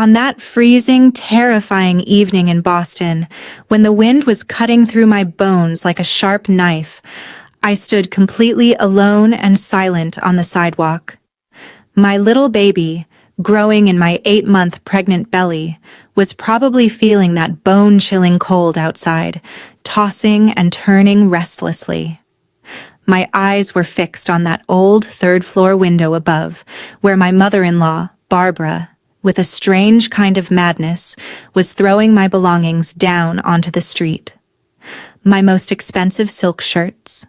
On that freezing, terrifying evening in Boston, when the wind was cutting through my bones like a sharp knife, I stood completely alone and silent on the sidewalk. My little baby, growing in my 8-month pregnant belly, was probably feeling that bone-chilling cold outside, tossing and turning restlessly. My eyes were fixed on that old third-floor window above, where my mother-in-law, Barbara, with a strange kind of madness, was throwing my belongings down onto the street. My most expensive silk shirts,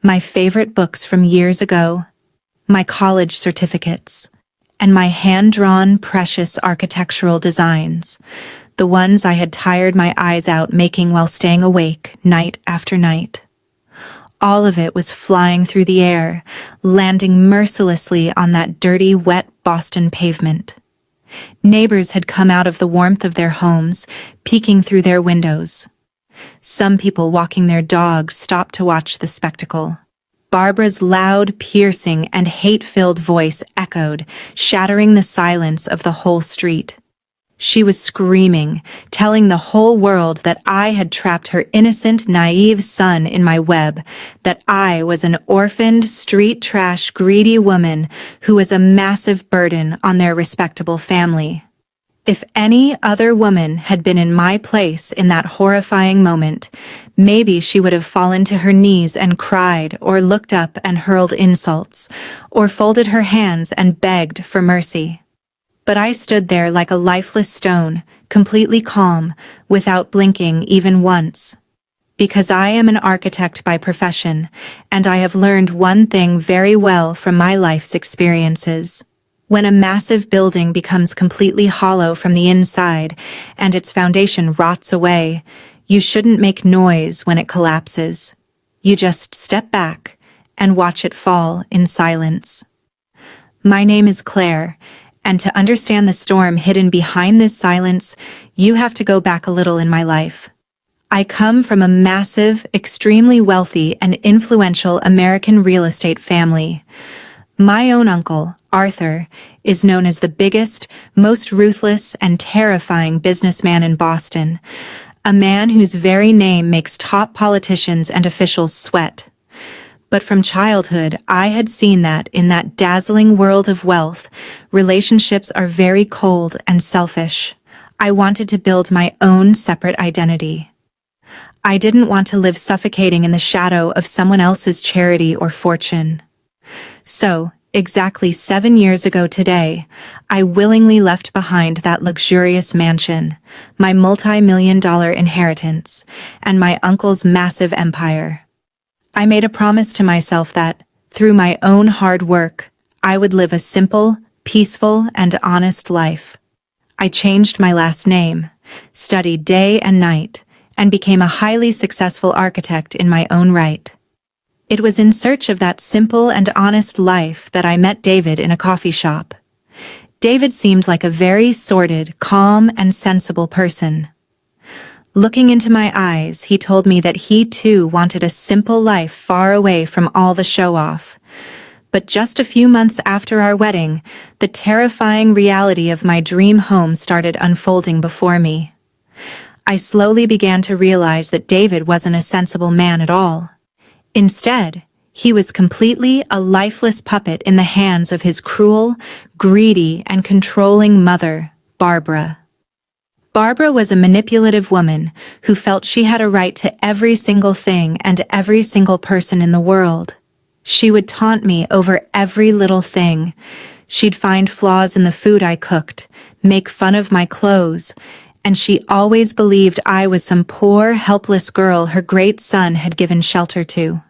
my favorite books from years ago, my college certificates, and my hand-drawn, precious architectural designs, the ones I had tired my eyes out making while staying awake night after night. All of it was flying through the air, landing mercilessly on that dirty, wet Boston pavement. Neighbors had come out of the warmth of their homes, peeking through their windows. Some people walking their dogs stopped to watch the spectacle. Barbara's loud, piercing, and hate-filled voice echoed, shattering the silence of the whole street. She was screaming, telling the whole world that I had trapped her innocent, naive son in my web, that I was an orphaned, street-trash, greedy woman who was a massive burden on their respectable family. If any other woman had been in my place in that horrifying moment, maybe she would have fallen to her knees and cried, or looked up and hurled insults, or folded her hands and begged for mercy. But I stood there like a lifeless stone, completely calm, without blinking even once. Because I am an architect by profession, and I have learned one thing very well from my life's experiences. When a massive building becomes completely hollow from the inside and its foundation rots away, you shouldn't make noise when it collapses. You just step back and watch it fall in silence. My name is Claire, and to understand the storm hidden behind this silence, you have to go back a little in my life. I come from a massive, extremely wealthy, and influential American real estate family. My own uncle, Arthur, is known as the biggest, most ruthless, and terrifying businessman in Boston, a man whose very name makes top politicians and officials sweat. But from childhood, I had seen that in that dazzling world of wealth, relationships are very cold and selfish. I wanted to build my own separate identity. I didn't want to live suffocating in the shadow of someone else's charity or fortune. So, exactly 7 years ago today, I willingly left behind that luxurious mansion, my multi-million-dollar inheritance, and my uncle's massive empire. I made a promise to myself that, through my own hard work, I would live a simple, peaceful, and honest life. I changed my last name, studied day and night, and became a highly successful architect in my own right. It was in search of that simple and honest life that I met David in a coffee shop. David seemed like a very sordid, calm, and sensible person. Looking into my eyes, he told me that he too wanted a simple life far away from all the show-off. But just a few months after our wedding, the terrifying reality of my dream home started unfolding before me. I slowly began to realize that David wasn't a sensible man at all. Instead, he was completely a lifeless puppet in the hands of his cruel, greedy, and controlling mother, Barbara. Barbara was a manipulative woman who felt she had a right to every single thing and every single person in the world. She would taunt me over every little thing. She'd find flaws in the food I cooked, make fun of my clothes, and she always believed I was some poor, helpless girl her great son had given shelter to.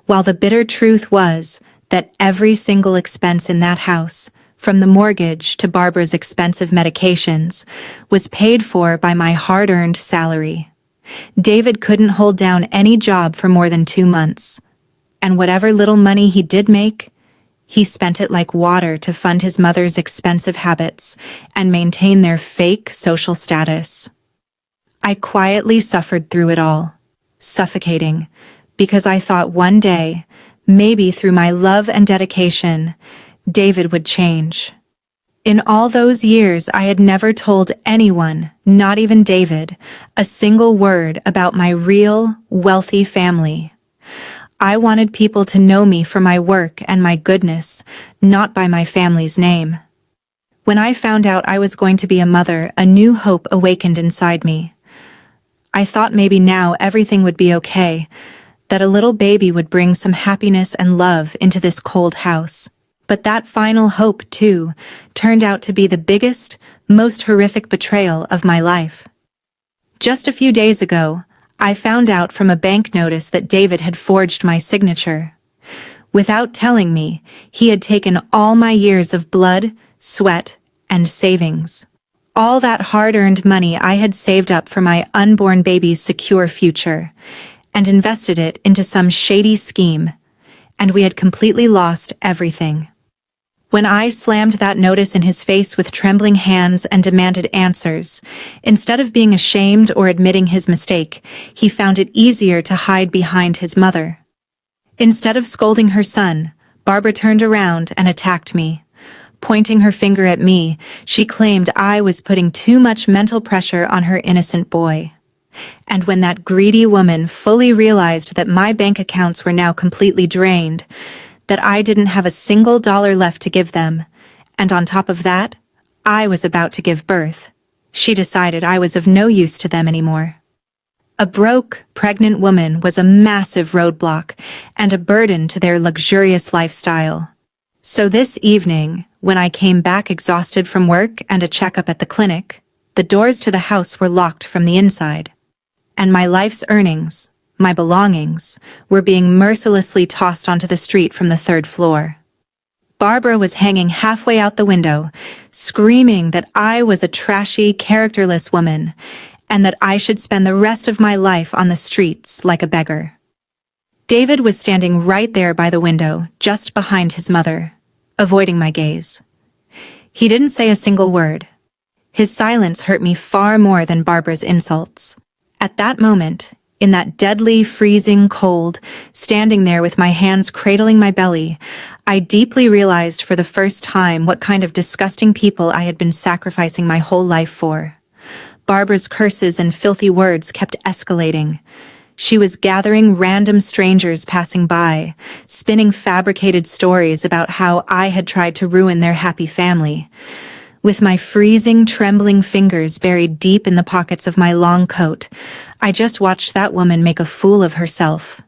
While the bitter truth was that every single expense in that house, from the mortgage to Barbara's expensive medications, was paid for by my hard-earned salary. David couldn't hold down any job for more than 2 months, and whatever little money he did make, he spent it like water to fund his mother's expensive habits and maintain their fake social status. I quietly suffered through it all, suffocating, because I thought one day, maybe through my love and dedication, David would change. In all those years, I had never told anyone, not even David, a single word about my real, wealthy family. I wanted people to know me for my work and my goodness, not by my family's name. When I found out I was going to be a mother, a new hope awakened inside me. I thought maybe now everything would be okay, that a little baby would bring some happiness and love into this cold house. But that final hope, too, turned out to be the biggest, most horrific betrayal of my life. Just a few days ago, I found out from a bank notice that David had forged my signature. Without telling me, he had taken all my years of blood, sweat, and savings. All that hard-earned money I had saved up for my unborn baby's secure future, and invested it into some shady scheme, and we had completely lost everything. When I slammed that notice in his face with trembling hands and demanded answers, instead of being ashamed or admitting his mistake, he found it easier to hide behind his mother. Instead of scolding her son, Barbara turned around and attacked me. Pointing her finger at me, she claimed I was putting too much mental pressure on her innocent boy. And when that greedy woman fully realized that my bank accounts were now completely drained, that I didn't have a single dollar left to give them, and on top of that, I was about to give birth, she decided I was of no use to them anymore. A broke, pregnant woman was a massive roadblock and a burden to their luxurious lifestyle. So this evening, when I came back exhausted from work and a checkup at the clinic, the doors to the house were locked from the inside, and my life's earnings, my belongings, were being mercilessly tossed onto the street from the third floor. Barbara was hanging halfway out the window, screaming that I was a trashy, characterless woman, and that I should spend the rest of my life on the streets like a beggar. David was standing right there by the window, just behind his mother, avoiding my gaze. He didn't say a single word. His silence hurt me far more than Barbara's insults. At that moment, in that deadly, freezing cold, standing there with my hands cradling my belly, I deeply realized for the first time what kind of disgusting people I had been sacrificing my whole life for. Barbara's curses and filthy words kept escalating. She was gathering random strangers passing by, spinning fabricated stories about how I had tried to ruin their happy family. With my freezing, trembling fingers buried deep in the pockets of my long coat, I just watched that woman make a fool of herself.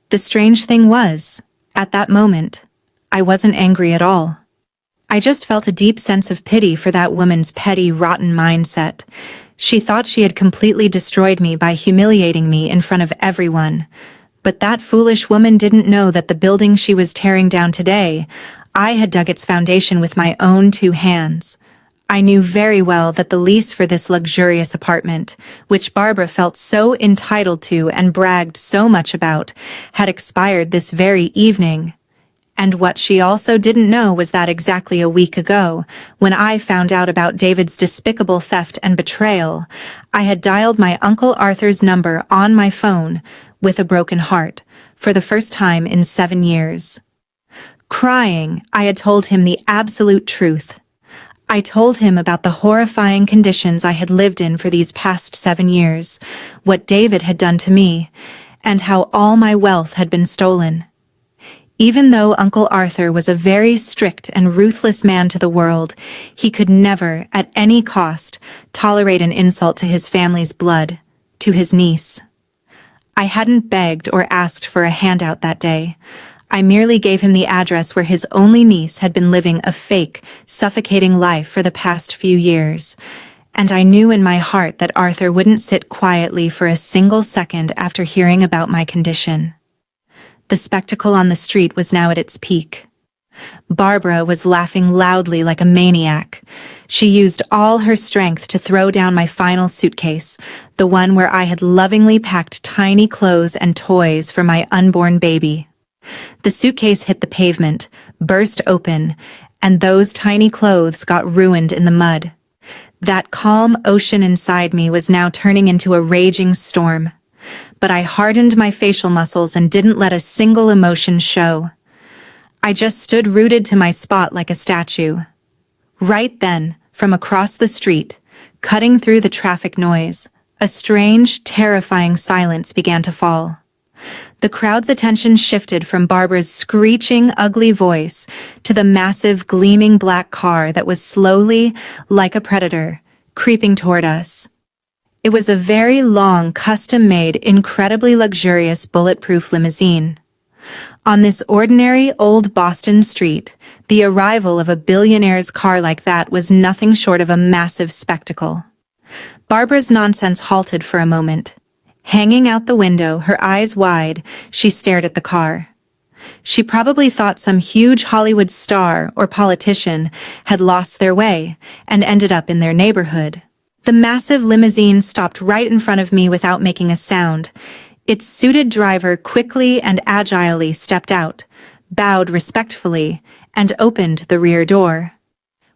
The strange thing was, at that moment, I wasn't angry at all. I just felt a deep sense of pity for that woman's petty, rotten mindset. She thought she had completely destroyed me by humiliating me in front of everyone. But that foolish woman didn't know that the building she was tearing down today, I had dug its foundation with my own 2 hands. I knew very well that the lease for this luxurious apartment, which Barbara felt so entitled to and bragged so much about, had expired this very evening. And what she also didn't know was that exactly a week ago, when I found out about David's despicable theft and betrayal, I had dialed my Uncle Arthur's number on my phone, with a broken heart, for the first time in 7 years. Crying, I had told him the absolute truth. I told him about the horrifying conditions I had lived in for these past 7 years, what David had done to me, and how all my wealth had been stolen. Even though Uncle Arthur was a very strict and ruthless man to the world, he could never, at any cost, tolerate an insult to his family's blood, to his niece. I hadn't begged or asked for a handout that day. I merely gave him the address where his only niece had been living a fake, suffocating life for the past few years, and I knew in my heart that Arthur wouldn't sit quietly for a single second after hearing about my condition. The spectacle on the street was now at its peak. Barbara was laughing loudly like a maniac. She used all her strength to throw down my final suitcase, the one where I had lovingly packed tiny clothes and toys for my unborn baby. The suitcase hit the pavement, burst open, and those tiny clothes got ruined in the mud. That calm ocean inside me was now turning into a raging storm. But I hardened my facial muscles and didn't let a single emotion show. I just stood rooted to my spot like a statue. Right then, from across the street, cutting through the traffic noise, a strange, terrifying silence began to fall. The crowd's attention shifted from Barbara's screeching, ugly voice to the massive, gleaming black car that was slowly, like a predator, creeping toward us. It was a very long, custom-made, incredibly luxurious bulletproof limousine. On this ordinary old Boston street, the arrival of a billionaire's car like that was nothing short of a massive spectacle. Barbara's nonsense halted for a moment. Hanging out the window, her eyes wide, she stared at the car. She probably thought some huge Hollywood star or politician had lost their way and ended up in their neighborhood. The massive limousine stopped right in front of me without making a sound. Its suited driver quickly and agilely stepped out, bowed respectfully, and opened the rear door.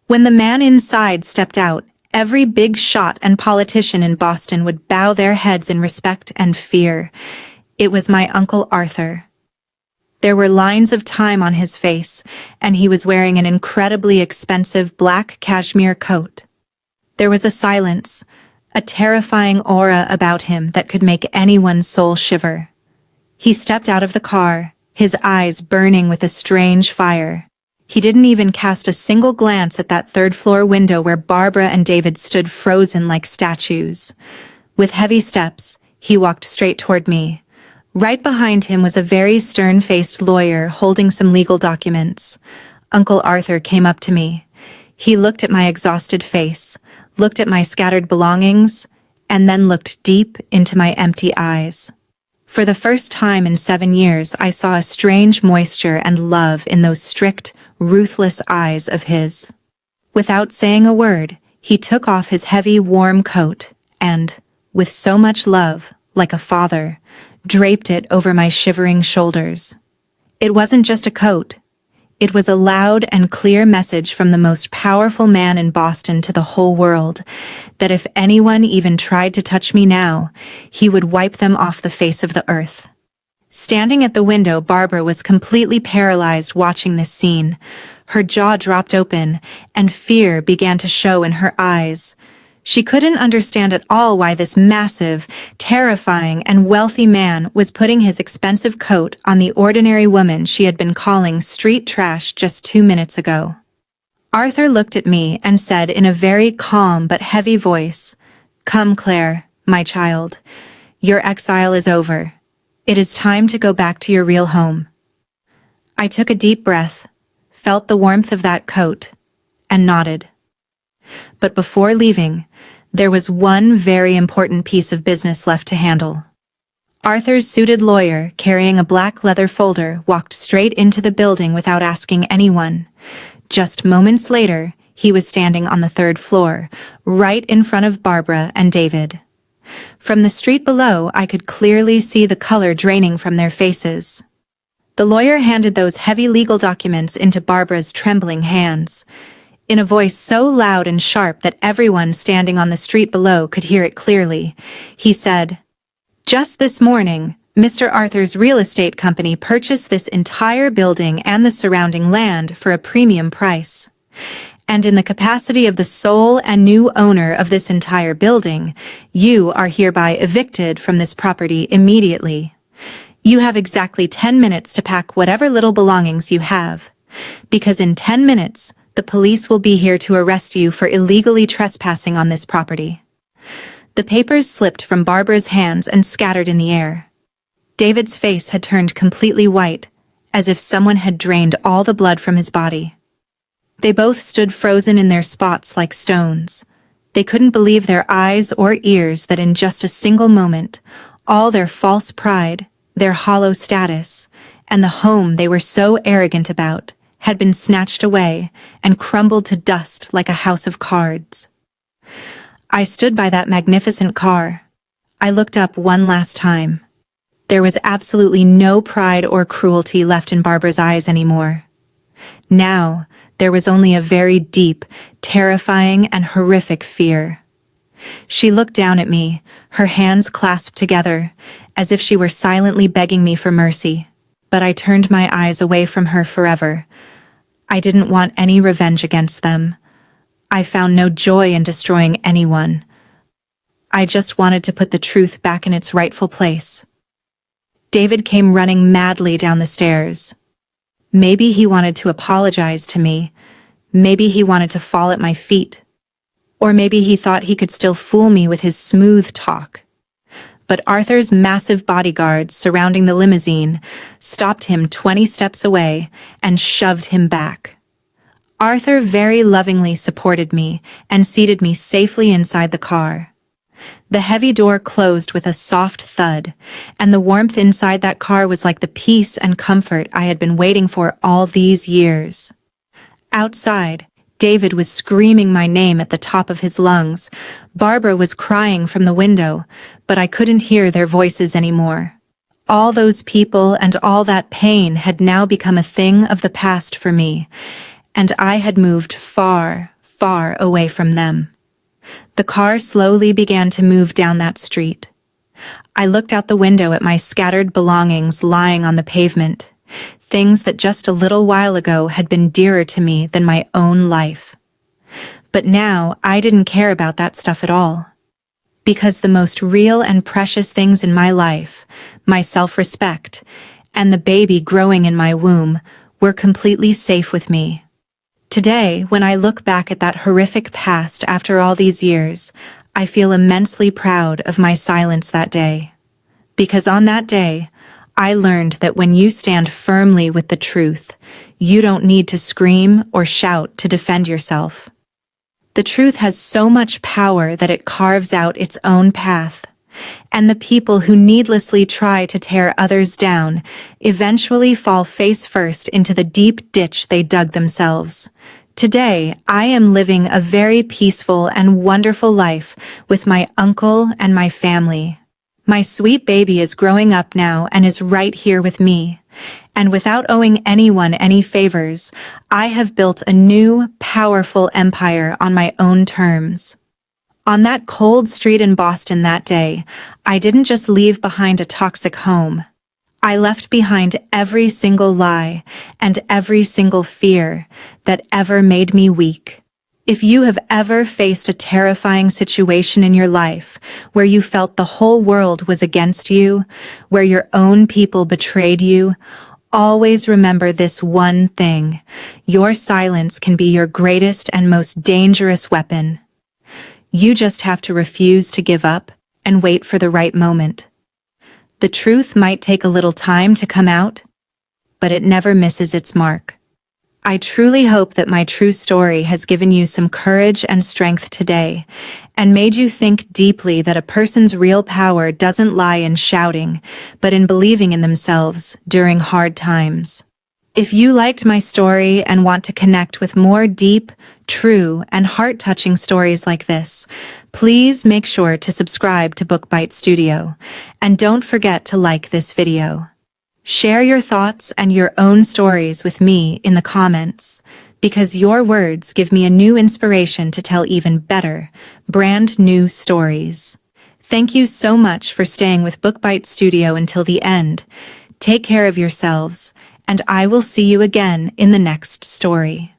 When the man inside stepped out, every big shot and politician in Boston would bow their heads in respect and fear. It was my Uncle Arthur. There were lines of time on his face, and he was wearing an incredibly expensive black cashmere coat. There was a silence, a terrifying aura about him that could make anyone's soul shiver. He stepped out of the car, his eyes burning with a strange fire. He didn't even cast a single glance at that third-floor window where Barbara and David stood frozen like statues. With heavy steps, he walked straight toward me. Right behind him was a very stern-faced lawyer holding some legal documents. Uncle Arthur came up to me. He looked at my exhausted face, looked at my scattered belongings, and then looked deep into my empty eyes. For the first time in 7 years, I saw a strange moisture and love in those strict, ruthless eyes of his. Without saying a word, he took off his heavy, warm coat and, with so much love, like a father, draped it over my shivering shoulders. It wasn't just a coat. It was a loud and clear message from the most powerful man in Boston to the whole world, that if anyone even tried to touch me now, he would wipe them off the face of the earth. Standing at the window, Barbara was completely paralyzed watching this scene. Her jaw dropped open, and fear began to show in her eyes. She couldn't understand at all why this massive, terrifying, and wealthy man was putting his expensive coat on the ordinary woman she had been calling street trash just 2 minutes ago. Arthur looked at me and said in a very calm but heavy voice, "Come, Claire, my child. Your exile is over. It is time to go back to your real home." I took a deep breath, felt the warmth of that coat, and nodded. But before leaving, there was one very important piece of business left to handle. Arthur's suited lawyer, carrying a black leather folder, walked straight into the building without asking anyone. Just moments later, he was standing on the 3rd floor, right in front of Barbara and David. From the street below, I could clearly see the color draining from their faces. The lawyer handed those heavy legal documents into Barbara's trembling hands. In a voice so loud and sharp that everyone standing on the street below could hear it clearly, he said, "Just this morning, Mr. Arthur's real estate company purchased this entire building and the surrounding land for a premium price. And in the capacity of the sole and new owner of this entire building, you are hereby evicted from this property immediately. You have exactly 10 minutes to pack whatever little belongings you have, because in 10 minutes, the police will be here to arrest you for illegally trespassing on this property." The papers slipped from Barbara's hands and scattered in the air. David's face had turned completely white, as if someone had drained all the blood from his body. They both stood frozen in their spots like stones. They couldn't believe their eyes or ears that in just a single moment, all their false pride, their hollow status, and the home they were so arrogant about, had been snatched away and crumbled to dust like a house of cards. I stood by that magnificent car. I looked up one last time. There was absolutely no pride or cruelty left in Barbara's eyes anymore. Now, there was only a very deep, terrifying, and horrific fear. She looked down at me, her hands clasped together, as if she were silently begging me for mercy. But I turned my eyes away from her forever. I didn't want any revenge against them. I found no joy in destroying anyone. I just wanted to put the truth back in its rightful place. David came running madly down the stairs. Maybe he wanted to apologize to me. Maybe he wanted to fall at my feet. Or maybe he thought he could still fool me with his smooth talk. But Arthur's massive bodyguards surrounding the limousine stopped him 20 steps away and shoved him back. Arthur very lovingly supported me and seated me safely inside the car. The heavy door closed with a soft thud, and the warmth inside that car was like the peace and comfort I had been waiting for all these years. Outside, David was screaming my name at the top of his lungs. Barbara was crying from the window, but I couldn't hear their voices anymore. All those people and all that pain had now become a thing of the past for me, and I had moved far, far away from them. The car slowly began to move down that street. I looked out the window at my scattered belongings lying on the pavement, things that just a little while ago had been dearer to me than my own life. But now I didn't care about that stuff at all, because the most real and precious things in my life, my self-respect, and the baby growing in my womb, were completely safe with me. Today, when I look back at that horrific past after all these years, I feel immensely proud of my silence that day. Because on that day, I learned that when you stand firmly with the truth, you don't need to scream or shout to defend yourself. The truth has so much power that it carves out its own path, and the people who needlessly try to tear others down eventually fall face first into the deep ditch they dug themselves. Today, I am living a very peaceful and wonderful life with my uncle and my family. My sweet baby is growing up now and is right here with me. And without owing anyone any favors, I have built a new, powerful empire on my own terms. On that cold street in Boston that day, I didn't just leave behind a toxic home. I left behind every single lie and every single fear that ever made me weak. If you have ever faced a terrifying situation in your life where you felt the whole world was against you, where your own people betrayed you, always remember this one thing: your silence can be your greatest and most dangerous weapon. You just have to refuse to give up and wait for the right moment. The truth might take a little time to come out, but it never misses its mark. I truly hope that my true story has given you some courage and strength today, and made you think deeply that a person's real power doesn't lie in shouting, but in believing in themselves during hard times. If you liked my story and want to connect with more deep, true, and heart-touching stories like this, please make sure to subscribe to BookBite Studio, and don't forget to like this video. Share your thoughts and your own stories with me in the comments, because your words give me a new inspiration to tell even better, brand new stories. Thank you so much for staying with BookBite Studio until the end. Take care of yourselves, and I will see you again in the next story.